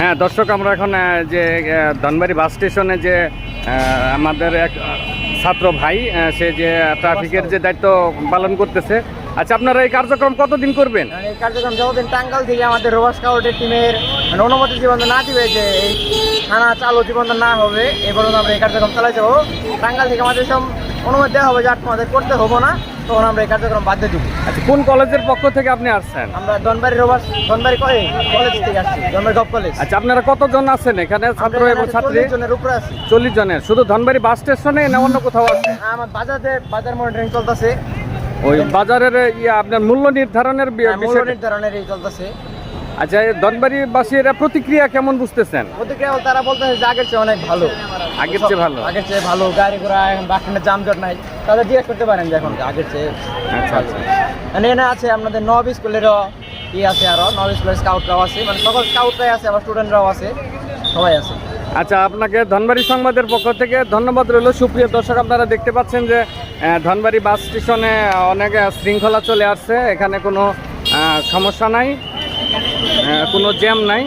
হ্যাঁ দর্শক, আমরা এখন যে ধনবাড়ি বাস স্টেশনে যে আমাদের এক ছাত্র ভাই সে যে ট্রাফিকের যে দায়িত্ব পালন করতেছে। আচ্ছা, আপনারা এই কার্যক্রম কতদিন করবেন? এই কার্যক্রম যতদিন টাঙ্গাইল থেকে আমাদের রোভার স্কাউটের টিমের অনুমতি জীবন না দিবে যে এই থানা চালু জীবন না হবে, এই পর্যন্ত আমরা এই কার্যক্রম চালাই যাবো। টাঙ্গাইল থেকে আমাদের সব অনুমতি দেওয়া হবে যে আমাদের করতে হবো না, তখন আমরা এই কার্যক্রম বাদ দিয়ে দেবো। আচ্ছা, কোন কলেজের পক্ষ থেকে আপনি আসছেন? আমরা ধনবাড়ি কলেজ থেকে আসছি, ধনবাড়ি গভ কলেজ। আচ্ছা, আপনারা কতজন আছেন এখানে ছাত্র এবং ছাত্রী? 40 জনের উপরে আছি। 40 জনের। শুধু ধনবাড়ি বাস স্টেশনে না অন্য কোথাও আছে? আমার বাজার মনিটরিং চলতেছে, ওই বাজারের আপনার মূল্য নির্ধারণের মূল্য নির্ধারণের এই চলতেছে। আচ্ছা, এই ধনবাড়িবাসীরা প্রতিক্রিয়া কেমন বুঝতেছেন? প্রতিক্রিয়া তারা বলতেছে যে আগের চেয়ে অনেক ভালো, আগের চেয়ে ভালো। আগের চেয়ে ভালো, গাড়ি ঘোড়া এখন বাসস্ট্যান্ডে জামজট নাই, তাদের জিজ্ঞেস করতে পারেন যে এখন আগের চেয়ে। আচ্ছা আচ্ছা। এখানে আছে আপনাদের নব স্কুলেরও আছে, আরও নব স্কুলের স্কাউটরাও আছে, মানে সকল স্কাউটরাই আছে, আবার স্টুডেন্টরাও আছে, সবাই আছে। আচ্ছা, আপনাকে ধনবাড়ি সংবাদের পক্ষ থেকে ধন্যবাদ রইল। সুপ্রিয় দর্শক, আপনারা দেখতে পাচ্ছেন যে ধনবাড়ি বাস স্টেশনে অনেক শৃঙ্খলা চলে আসছে। এখানে কোনো সমস্যা নাই, কোনো জ্যাম নাই।